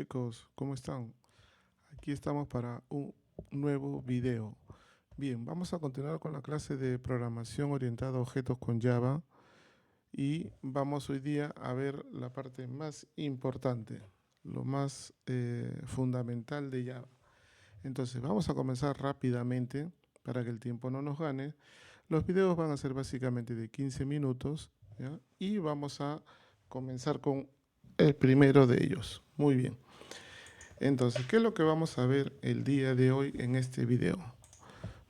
chicos, ¿cómo están? Aquí estamos para un nuevo video. Bien, vamos a continuar con la clase de programación orientada a objetos con Java y vamos hoy día a ver la parte más importante, lo más fundamental de Java. Entonces, vamos a comenzar rápidamente para que el tiempo no nos gane. Los videos van a ser básicamente de 15 minutos, ¿ya? Y vamos a comenzar con el primero de ellos. Muy bien. Entonces, ¿qué es lo que vamos a ver el día de hoy en este video?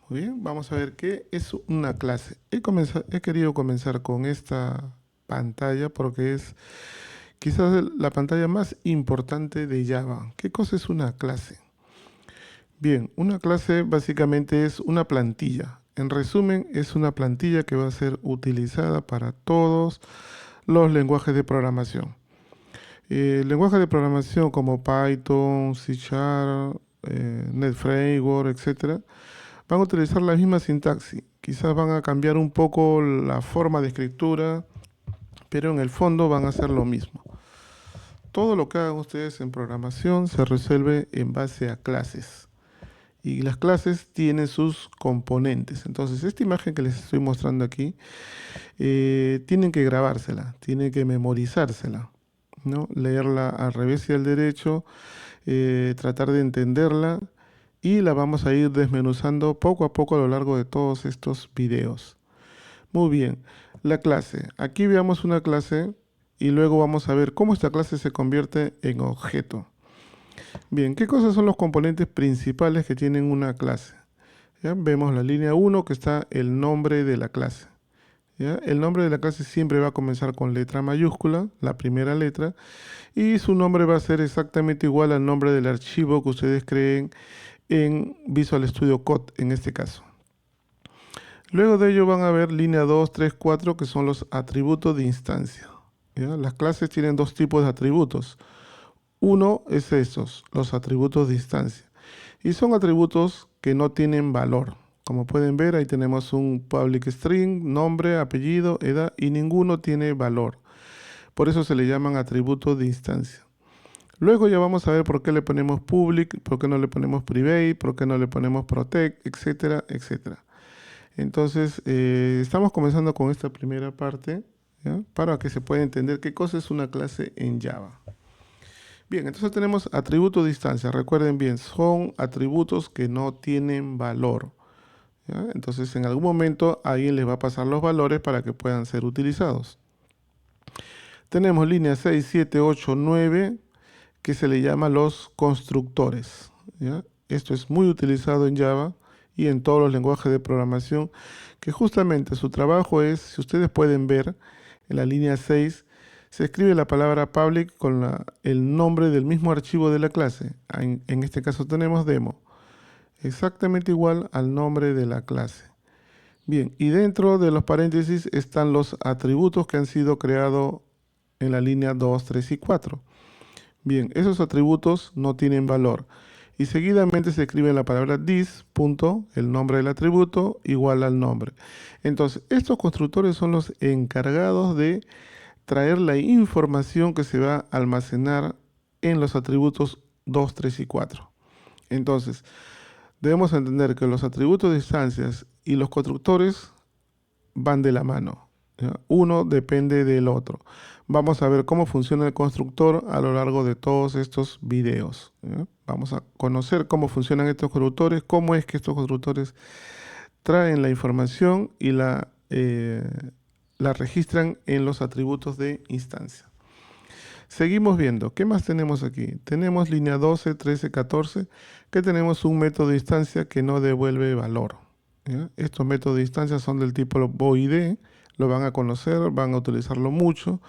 Muy bien, vamos a ver qué es una clase. He querido comenzar con esta pantalla porque es quizás la pantalla más importante de Java. ¿Qué cosa es una clase? Bien, una clase básicamente es una plantilla. En resumen, es una plantilla que va a ser utilizada para todos los lenguajes de programación. Lenguajes de programación como Python, C Sharp, NetFramework, etcétera, van a utilizar la misma sintaxis. Quizás van a cambiar un poco la forma de escritura, pero en el fondo van a hacer lo mismo. Todo lo que hagan ustedes en programación se resuelve en base a clases. Y las clases tienen sus componentes. Entonces, esta imagen que les estoy mostrando aquí, tienen que grabársela, tienen que memorizársela, ¿no? Leerla al revés y al derecho, tratar de entenderla y la vamos a ir desmenuzando poco a poco a lo largo de todos estos videos. Muy bien, la clase. Aquí veamos una clase y luego vamos a ver cómo esta clase se convierte en objeto. Bien, ¿qué cosas son los componentes principales que tienen una clase? ¿Ya? Vemos la línea 1 que está el nombre de la clase. ¿Ya? El nombre de la clase siempre va a comenzar con letra mayúscula, la primera letra, y su nombre va a ser exactamente igual al nombre del archivo que ustedes creen en Visual Studio Code en este caso. Luego de ello van a ver línea 2, 3, 4 que son los atributos de instancia. ¿Ya? Las clases tienen dos tipos de atributos. Uno es esos, los atributos de instancia. Y son atributos que no tienen valor. Como pueden ver, ahí tenemos un public string, nombre, apellido, edad, y ninguno tiene valor. Por eso se le llaman atributos de instancia. Luego ya vamos a ver por qué le ponemos public, por qué no le ponemos private, por qué no le ponemos protect, etcétera, etcétera. Entonces, estamos comenzando con esta primera parte, ¿ya? Para que se pueda entender qué cosa es una clase en Java. Bien, entonces tenemos atributos de instancia. Recuerden bien, son atributos que no tienen valor, ¿ya? Entonces, en algún momento alguien les va a pasar los valores para que puedan ser utilizados. Tenemos líneas 6, 7, 8, 9, que se le llama los constructores, ¿ya? Esto es muy utilizado en Java y en todos los lenguajes de programación, que justamente su trabajo es, si ustedes pueden ver, en la línea 6, se escribe la palabra public con el nombre del mismo archivo de la clase. En este caso tenemos demo, exactamente igual al nombre de la clase. Bien, y dentro de los paréntesis están los atributos que han sido creados en la línea 2, 3 y 4. Bien, esos atributos no tienen valor. Y seguidamente se escribe la palabra this, punto, el nombre del atributo, igual al nombre. Entonces, estos constructores son los encargados de traer la información que se va a almacenar en los atributos 2, 3 y 4. Entonces, debemos entender que los atributos de instancias y los constructores van de la mano, ¿ya? Uno depende del otro. Vamos a ver cómo funciona el constructor a lo largo de todos estos videos, ¿ya? Vamos a conocer cómo funcionan estos constructores, cómo es que estos constructores traen la información y la registran en los atributos de instancia. Seguimos viendo, ¿qué más tenemos aquí? Tenemos línea 12, 13, 14, que tenemos un método de instancia que no devuelve valor, ¿ya? Estos métodos de instancia son del tipo void, lo van a conocer, van a utilizarlo mucho.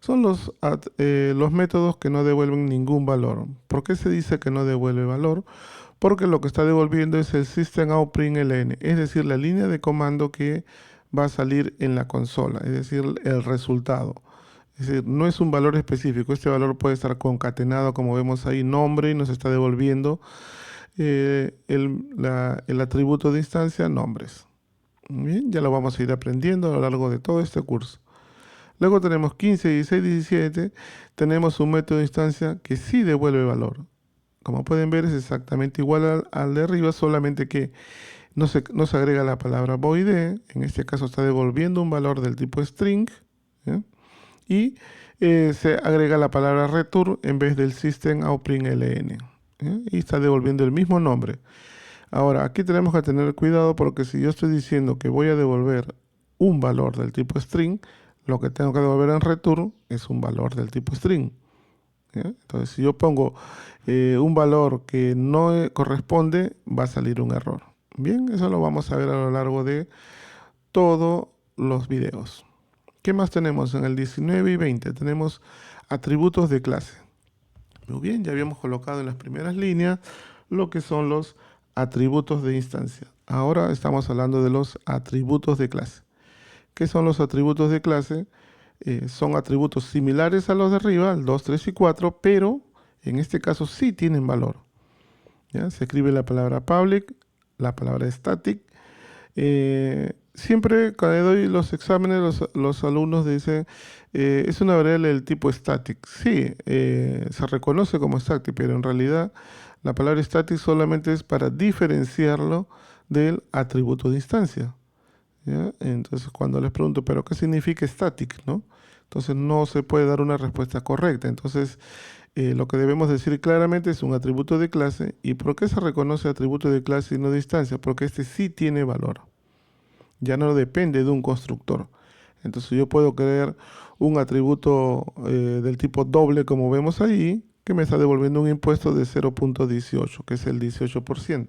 Son los métodos que no devuelven ningún valor. ¿Por qué se dice que no devuelve valor? Porque lo que está devolviendo es el system.out.println, es decir, la línea de comando que va a salir en la consola, es decir, el resultado. Es decir, no es un valor específico, este valor puede estar concatenado, como vemos ahí, nombre, y nos está devolviendo el atributo de instancia, nombres. Bien, ya lo vamos a ir aprendiendo a lo largo de todo este curso. Luego tenemos 15, 16, 17. Tenemos un método de instancia que sí devuelve valor. Como pueden ver, es exactamente igual al de arriba, solamente que no se agrega la palabra void. En este caso está devolviendo un valor del tipo string, ¿ya? Y se agrega la palabra return en vez del system out.println, ¿ya? Y está devolviendo el mismo nombre. Ahora, aquí tenemos que tener cuidado porque si yo estoy diciendo que voy a devolver un valor del tipo string, lo que tengo que devolver en return es un valor del tipo string, ¿ya? Entonces, si yo pongo un valor que no corresponde, va a salir un error. Bien, eso lo vamos a ver a lo largo de todos los videos. ¿Qué más tenemos? En el 19 y 20 tenemos atributos de clase. Muy bien, ya habíamos colocado en las primeras líneas lo que son los atributos de instancia. Ahora estamos hablando de los atributos de clase. ¿Qué son los atributos de clase? Son atributos similares a los de arriba, el 2, 3 y 4, pero en este caso sí tienen valor, ¿ya? Se escribe la palabra public, la palabra static. Siempre cuando doy los exámenes, los alumnos dicen, es una variable del tipo static. Sí, se reconoce como static, pero en realidad la palabra static solamente es para diferenciarlo del atributo de instancia, ¿ya? Entonces cuando les pregunto, ¿pero qué significa static, no? Entonces no se puede dar una respuesta correcta. Entonces lo que debemos decir claramente es un atributo de clase. ¿Y por qué se reconoce atributo de clase y no de instancia? Porque este sí tiene valor. Ya no depende de un constructor. Entonces yo puedo crear un atributo del tipo doble, como vemos ahí, que me está devolviendo un impuesto de 0.18, que es el 18%.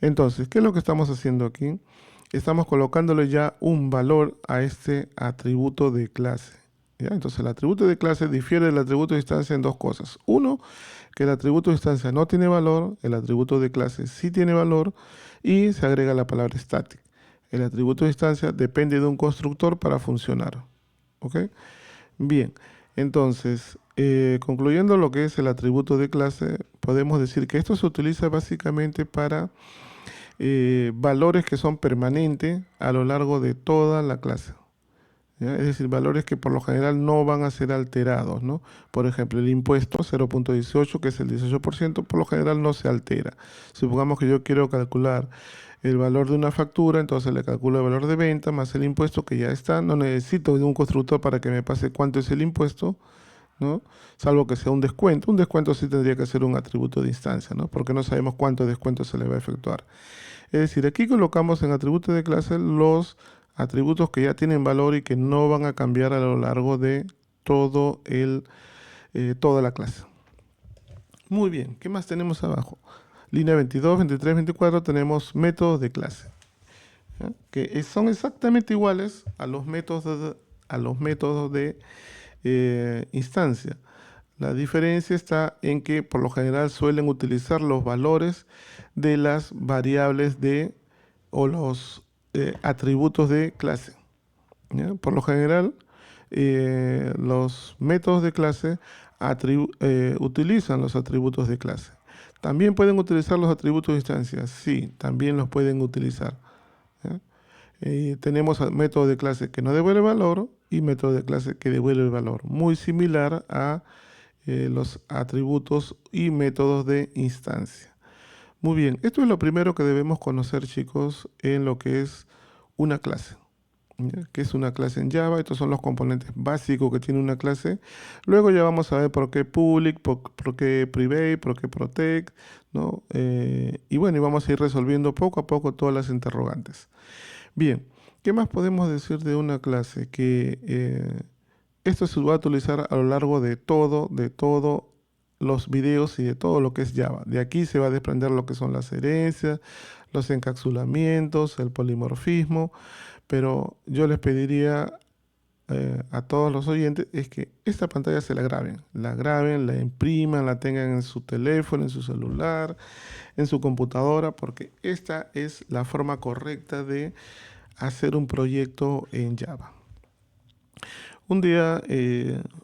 Entonces, ¿qué es lo que estamos haciendo aquí? Estamos colocándole ya un valor a este atributo de clase, ¿ya? Entonces el atributo de clase difiere del atributo de instancia en dos cosas. Uno, que el atributo de instancia no tiene valor, el atributo de clase sí tiene valor y se agrega la palabra static. El atributo de instancia depende de un constructor para funcionar. ¿Ok? Bien, entonces, concluyendo lo que es el atributo de clase, podemos decir que esto se utiliza básicamente para valores que son permanentes a lo largo de toda la clase, ¿ya? Es decir, valores que por lo general no van a ser alterados, ¿no? Por ejemplo, el impuesto 0.18, que es el 18%, por lo general no se altera. Supongamos que yo quiero calcular el valor de una factura, entonces le calculo el valor de venta más el impuesto que ya está. No necesito de un constructor para que me pase cuánto es el impuesto, ¿no? Salvo que sea un descuento. Un descuento sí tendría que ser un atributo de instancia, ¿no? Porque no sabemos cuánto descuento se le va a efectuar. Es decir, aquí colocamos en atributos de clase los atributos que ya tienen valor y que no van a cambiar a lo largo de toda la clase. Muy bien, ¿qué más tenemos abajo? Línea 22, 23, 24 tenemos métodos de clase, ¿ya? Que son exactamente iguales a los métodos de instancia. La diferencia está en que por lo general suelen utilizar los valores de las variables o los atributos de clase, ¿ya? Por lo general, los métodos de clase utilizan los atributos de clase. ¿También pueden utilizar los atributos de instancia? Sí, también los pueden utilizar, ¿ya? Tenemos método de clase que no devuelve valor y método de clase que devuelve valor, muy similar a los atributos y métodos de instancia. Muy bien, esto es lo primero que debemos conocer, chicos, en lo que es una clase, ¿ya? Que es una clase en Java. Estos son los componentes básicos que tiene una clase. Luego ya vamos a ver por qué public, por qué private, por qué protect, ¿no? Y bueno, y vamos a ir resolviendo poco a poco todas las interrogantes. Bien, ¿qué más podemos decir de una clase? Que esto se va a utilizar a lo largo de todo los videos y de todo lo que es Java. De aquí se va a desprender lo que son las herencias, los encapsulamientos, el polimorfismo, pero yo les pediría a todos los oyentes es que esta pantalla se la graben, la impriman, la tengan en su teléfono, en su celular, en su computadora, porque esta es la forma correcta de hacer un proyecto en Java. Un día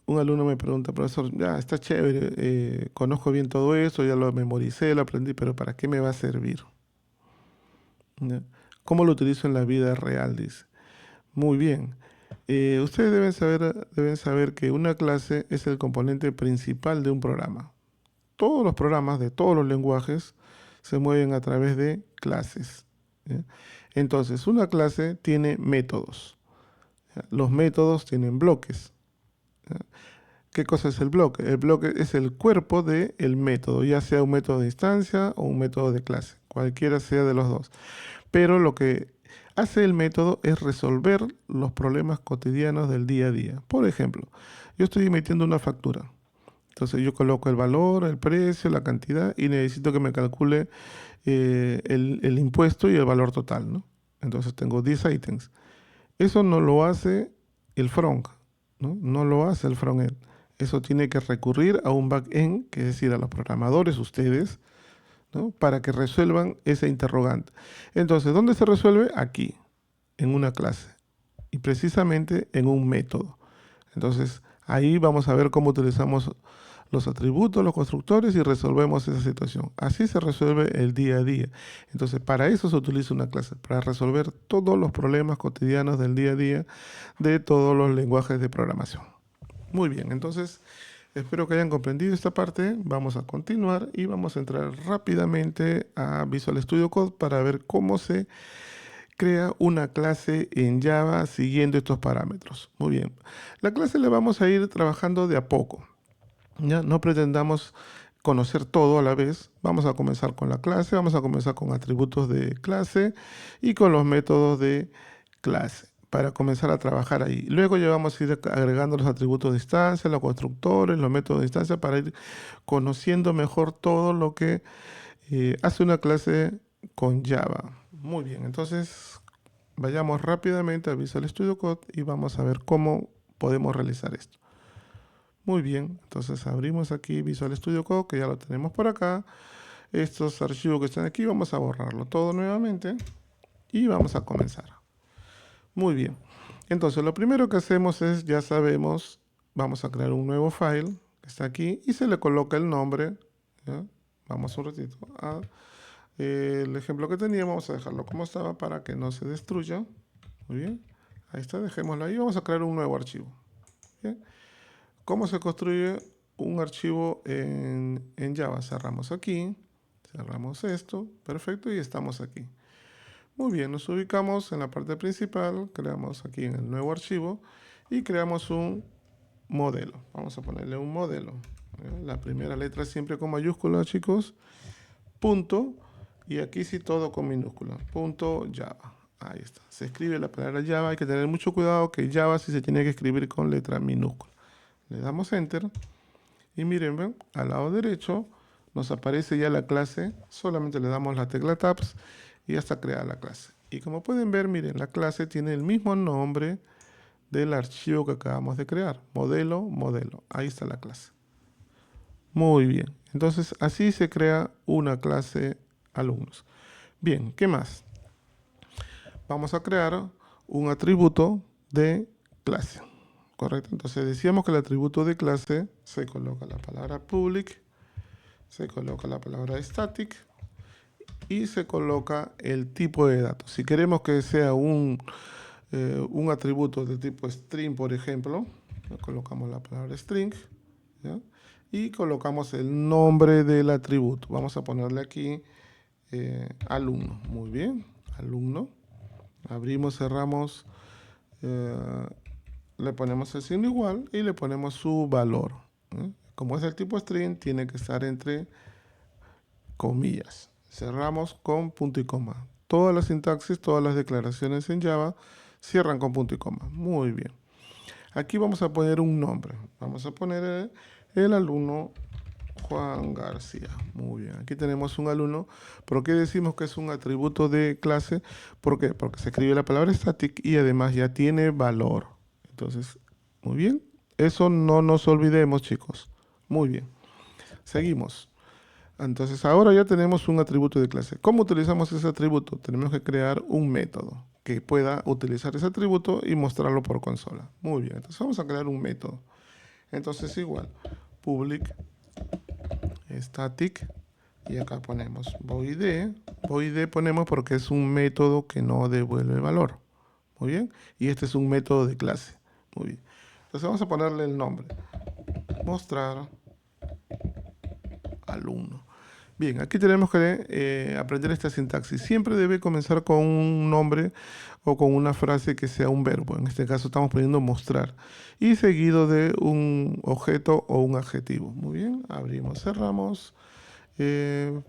un alumno me pregunta, profesor, ya está chévere, conozco bien todo eso, ya lo memoricé, lo aprendí, pero ¿para qué me va a servir? ¿Ya? ¿Cómo lo utilizo en la vida real? Dice. Muy bien. Ustedes deben saber que una clase es el componente principal de un programa. Todos los programas de todos los lenguajes se mueven a través de clases. ¿Ya? Entonces, una clase tiene métodos. ¿Ya? Los métodos tienen bloques. ¿Ya? ¿Qué cosa es el bloque? El bloque es el cuerpo del método, ya sea un método de instancia o un método de clase, cualquiera sea de los dos. Pero lo que hace el método es resolver los problemas cotidianos del día a día. Por ejemplo, yo estoy emitiendo una factura. Entonces yo coloco el valor, el precio, la cantidad y necesito que me calcule el impuesto y el valor total, ¿no? Entonces tengo 10 ítems. Eso no lo hace el front, ¿no? No lo hace el frontend. Eso tiene que recurrir a un backend, que es decir, a los programadores, ustedes, ¿no? Para que resuelvan ese interrogante. Entonces, ¿dónde se resuelve? Aquí, en una clase. Y precisamente en un método. Entonces, ahí vamos a ver cómo utilizamos los atributos, los constructores y resolvemos esa situación. Así se resuelve el día a día. Entonces, para eso se utiliza una clase, para resolver todos los problemas cotidianos del día a día de todos los lenguajes de programación. Muy bien, entonces espero que hayan comprendido esta parte. Vamos a continuar y vamos a entrar rápidamente a Visual Studio Code para ver cómo se crea una clase en Java siguiendo estos parámetros. Muy bien, la clase la vamos a ir trabajando de a poco. ¿Ya? No pretendamos conocer todo a la vez. Vamos a comenzar con la clase, vamos a comenzar con atributos de clase y con los métodos de clase para comenzar a trabajar ahí. Luego ya vamos a ir agregando los atributos de instancia, los constructores, los métodos de instancia para ir conociendo mejor todo lo que hace una clase con Java. Muy bien, entonces vayamos rápidamente a Visual Studio Code y vamos a ver cómo podemos realizar esto. Muy bien, entonces abrimos aquí Visual Studio Code, que ya lo tenemos por acá. Estos archivos que están aquí, vamos a borrarlo todo nuevamente y vamos a comenzar. Muy bien, entonces lo primero que hacemos es, ya sabemos, vamos a crear un nuevo file, que está aquí, y se le coloca el nombre. ¿Ya? Vamos un ratito a el ejemplo que teníamos, vamos a dejarlo como estaba para que no se destruya. Muy bien, ahí está, dejémoslo ahí, vamos a crear un nuevo archivo. ¿Bien? ¿Cómo se construye un archivo en Java? Cerramos aquí, cerramos esto, perfecto, y estamos aquí. Muy bien, nos ubicamos en la parte principal, creamos aquí en el nuevo archivo y creamos un modelo. Vamos a ponerle un modelo. La primera letra siempre con mayúscula, chicos. Punto, y aquí sí todo con minúscula. Punto Java. Ahí está. Se escribe la palabra Java. Hay que tener mucho cuidado que Java sí se tiene que escribir con letra minúscula. Le damos Enter y miren, ¿ven? Al lado derecho nos aparece ya la clase. Solamente le damos la tecla Tabs y ya está creada la clase. Y como pueden ver, miren, la clase tiene el mismo nombre del archivo que acabamos de crear. Modelo, modelo. Ahí está la clase. Muy bien. Entonces, así se crea una clase alumnos. Bien, ¿qué más? Vamos a crear un atributo de clase. ¿Correcto? Entonces decíamos que el atributo de clase se coloca la palabra public, se coloca la palabra static y se coloca el tipo de datos. Si queremos que sea un atributo de tipo string, por ejemplo, colocamos la palabra string, ¿ya? Y colocamos el nombre del atributo. Vamos a ponerle aquí alumno. Muy bien, alumno. Abrimos, cerramos, le ponemos el signo igual y le ponemos su valor. Como es el tipo string, tiene que estar entre comillas. Cerramos con punto y coma. Todas las sintaxis, todas las declaraciones en Java cierran con punto y coma. Muy bien. Aquí vamos a poner un nombre. Vamos a poner el alumno Juan García. Muy bien. Aquí tenemos un alumno. ¿Por qué decimos que es un atributo de clase? ¿Por qué? Porque se escribe la palabra static y además ya tiene valor. Entonces, muy bien. Eso no nos olvidemos, chicos. Muy bien. Seguimos. Entonces, ahora ya tenemos un atributo de clase. ¿Cómo utilizamos ese atributo? Tenemos que crear un método que pueda utilizar ese atributo y mostrarlo por consola. Muy bien. Entonces, vamos a crear un método. Entonces, igual, public static y acá ponemos void. Void ponemos porque es un método que no devuelve valor. Muy bien. Y este es un método de clase. Muy bien. Entonces vamos a ponerle el nombre. Mostrar alumno. Bien, aquí tenemos que aprender esta sintaxis. Siempre debe comenzar con un nombre o con una frase que sea un verbo. En este caso estamos poniendo mostrar. Y seguido de un objeto o un adjetivo. Muy bien, abrimos, cerramos.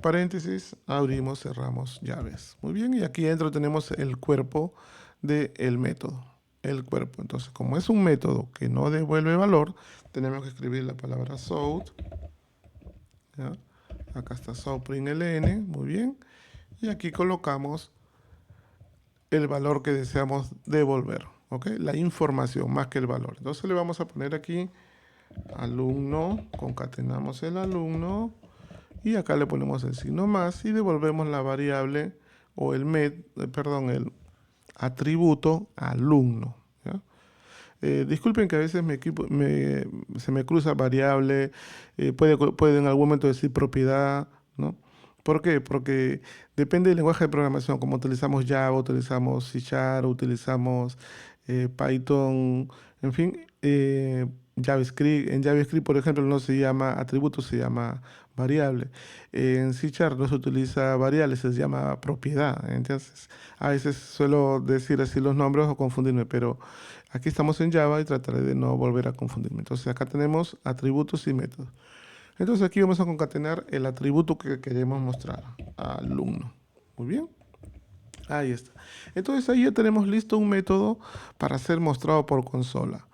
Paréntesis, abrimos, cerramos, llaves. Muy bien, y aquí dentro tenemos el cuerpo del método. El cuerpo. Entonces, como es un método que no devuelve valor, tenemos que escribir la palabra south. ¿Ya? Acá está Soprin LN, muy bien. Y aquí colocamos el valor que deseamos devolver, ¿ok? La información más que el valor. Entonces le vamos a poner aquí alumno, concatenamos el alumno y acá le ponemos el signo más y devolvemos la variable o el el atributo alumno. ¿Ya? Disculpen que a veces se me cruza variable, puede en algún momento decir propiedad, ¿no? ¿Por qué? Porque depende del lenguaje de programación, como utilizamos Java, utilizamos C#, utilizamos Python, en fin, JavaScript. En JavaScript, por ejemplo, no se llama atributo, se llama variable. En C# no se utiliza variable, se llama propiedad. Entonces, a veces suelo decir así los nombres o confundirme, pero aquí estamos en Java y trataré de no volver a confundirme. Entonces, acá tenemos atributos y métodos. Entonces, aquí vamos a concatenar el atributo que queremos mostrar, alumno. Muy bien. Ahí está. Entonces, ahí ya tenemos listo un método para ser mostrado por consola.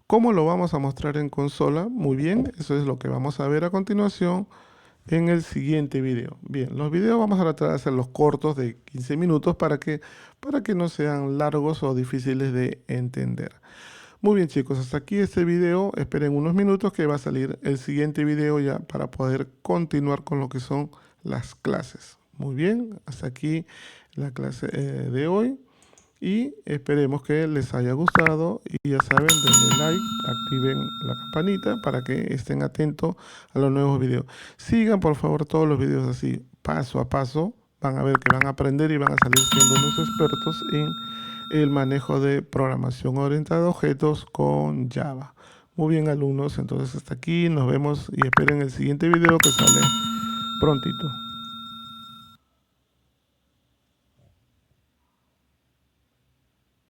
¿Cómo lo vamos a mostrar en consola? Muy bien, eso es lo que vamos a ver a continuación en el siguiente video. Bien, los videos vamos a tratar de hacerlos cortos de 15 minutos para que no sean largos o difíciles de entender. Muy bien, chicos, hasta aquí este video. Esperen unos minutos que va a salir el siguiente video ya para poder continuar con lo que son las clases. Muy bien, hasta aquí la clase de hoy. Y esperemos que les haya gustado. Y ya saben, denle like, activen la campanita para que estén atentos a los nuevos videos. Sigan por favor todos los videos así, paso a paso. Van a ver que van a aprender y van a salir siendo unos expertos en el manejo de programación orientada a objetos con Java. Muy bien, alumnos, entonces hasta aquí nos vemos y esperen el siguiente video que sale prontito.